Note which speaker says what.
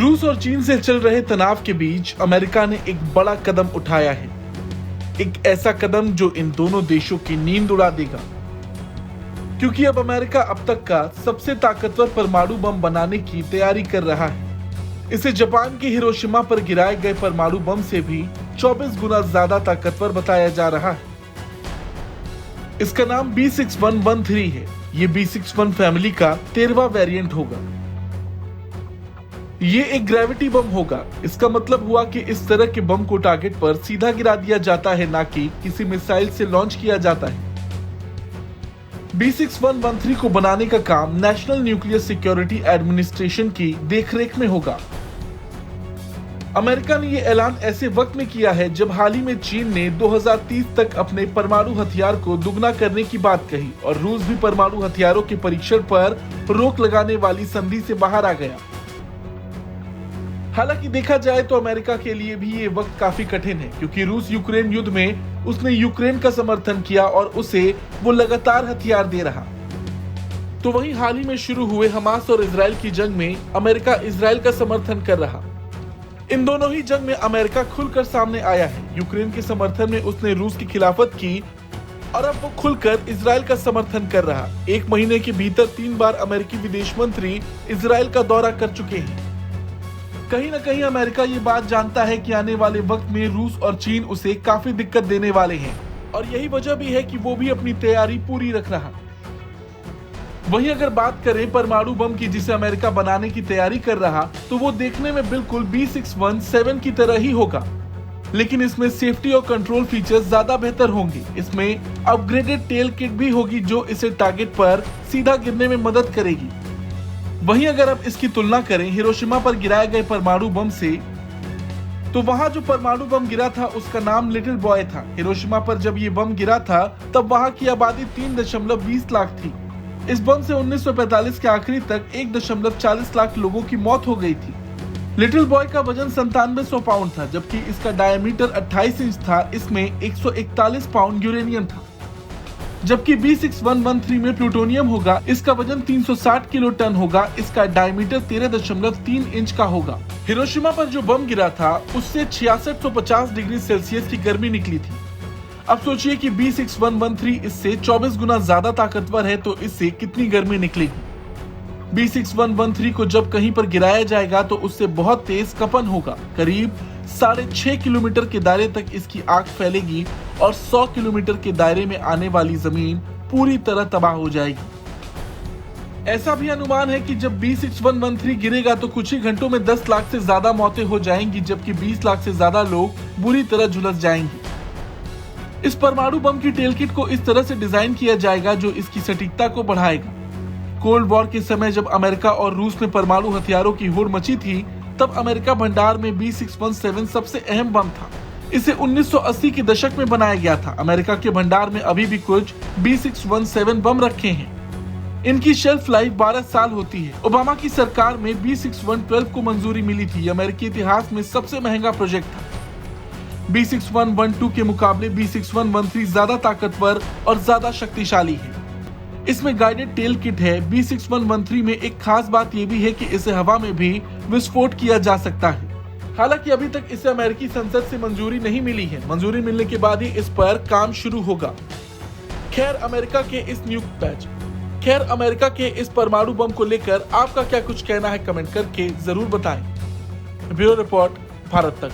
Speaker 1: रूस और चीन से चल रहे तनाव के बीच अमेरिका ने एक बड़ा कदम उठाया है। एक ऐसा कदम जो इन दोनों देशों की नींद उड़ा देगा, क्योंकि अब अमेरिका अब तक का सबसे ताकतवर परमाणु बम बनाने की तैयारी कर रहा है। इसे जापान के हिरोशिमा पर गिराए गए परमाणु बम से भी 24 गुना ज्यादा ताकतवर बताया जा रहा है। इसका नाम B6113 है। ये B61 फैमिली का 13वां वेरिएंट होगा। ये एक ग्रेविटी बम होगा। इसका मतलब हुआ कि इस तरह के बम को टारगेट पर सीधा गिरा दिया जाता है, ना कि किसी मिसाइल से लॉन्च किया जाता है। B6113 को बनाने का काम नेशनल न्यूक्लियर सिक्योरिटी एडमिनिस्ट्रेशन की देखरेख में होगा। अमेरिका ने यह ऐलान ऐसे वक्त में किया है जब हाल ही में चीन ने 2030 तक अपने परमाणु हथियार को दुगना करने की बात कही और रूस भी परमाणु हथियारों के परीक्षण पर रोक लगाने वाली संधि से बाहर आ गया। हालांकि देखा जाए तो अमेरिका के लिए भी ये वक्त काफी कठिन है, क्योंकि रूस यूक्रेन युद्ध में उसने यूक्रेन का समर्थन किया और उसे वो लगातार हथियार दे रहा। तो वहीं हाल ही में शुरू हुए हमास और इजराइल की जंग में अमेरिका इजराइल का समर्थन कर रहा। इन दोनों ही जंग में अमेरिका खुलकर सामने आया है। यूक्रेन के समर्थन में उसने रूस की खिलाफत की और अब वो खुलकर इजराइल का समर्थन कर रहा। एक महीने के भीतर 3 बार अमेरिकी विदेश मंत्री इजराइल का दौरा कर चुके हैं। कहीं न कहीं अमेरिका ये बात जानता है कि आने वाले वक्त में रूस और चीन उसे काफी दिक्कत देने वाले हैं और यही वजह भी है कि वो भी अपनी तैयारी पूरी रख रहा। वहीं अगर बात करें परमाणु बम की जिसे अमेरिका बनाने की तैयारी कर रहा, तो वो देखने में बिल्कुल B617 की तरह ही होगा, लेकिन इसमें सेफ्टी और कंट्रोल फीचर्स ज्यादा बेहतर होंगे। इसमें अपग्रेडेड टेल किट भी होगी जो इसे टारगेट पर सीधा गिरने में मदद करेगी। वहीं अगर आप इसकी तुलना करें हिरोशिमा पर गिराए गए परमाणु बम से, तो वहां जो परमाणु बम गिरा था उसका नाम लिटिल बॉय था। हिरोशिमा पर जब ये बम गिरा था तब वहां की आबादी 3.20 लाख थी। इस बम से 1945 के आखिरी तक 1.40 लाख लोगों की मौत हो गई थी। लिटिल बॉय का वजन 9700 पाउंड था, जबकि इसका डायमीटर 28 इंच था। इसमें 141 पाउंड यूरेनियम था, जबकि B6113 में प्लूटोनियम होगा। इसका वजन 360 किलो टन होगा। इसका डायमीटर 13.3 इंच का होगा। हिरोशिमा पर जो बम गिरा था उससे 6650 डिग्री सेल्सियस की गर्मी निकली थी। अब सोचिए कि B6113 इससे 24 गुना ज्यादा ताकतवर है, तो इससे कितनी गर्मी निकलेगी। B6113 को जब कहीं पर गिराया जाएगा तो उससे बहुत तेज कंपन होगा। करीब 6.5 किलोमीटर के दायरे तक इसकी आग फैलेगी और 100 किलोमीटर के दायरे में आने वाली जमीन पूरी तरह तबाह हो जाएगी। ऐसा भी अनुमान है कि जब B6113 गिरेगा तो कुछ ही घंटों में 10 लाख से ज्यादा मौतें हो जाएंगी, जबकि 20 लाख से ज्यादा लोग बुरी तरह झुलस जाएंगे। इस परमाणु बम की टेल किट को इस तरह से डिजाइन किया जाएगा जो इसकी सटीकता को बढ़ाएगा। कोल्ड वॉर के समय जब अमेरिका और रूस में परमाणु हथियारों की होड़ मची थी, तब अमेरिका भंडार में B617 सबसे अहम बम था। इसे 1980 के दशक में बनाया गया था। अमेरिका के भंडार में अभी भी कुछ B617 बम रखे हैं। इनकी शेल्फ लाइफ 12 साल होती है। ओबामा की सरकार में B6112 को मंजूरी मिली थी। अमेरिकी इतिहास में सबसे महंगा प्रोजेक्ट था। B6112 के मुकाबले B6113 ज्यादा ताकतवर और ज्यादा शक्तिशाली है। इसमें गाइडेड टेल किट है। B6113 में एक खास बात यह भी है कि इसे हवा में भी विस्फोट किया जा सकता है। हालांकि अभी तक इसे अमेरिकी संसद से मंजूरी नहीं मिली है। मंजूरी मिलने के बाद ही इस पर काम शुरू होगा। खैर अमेरिका के इस परमाणु बम को लेकर आपका क्या कुछ कहना है, कमेंट करके जरूर बताएं। ब्यूरो रिपोर्ट, भारत तक।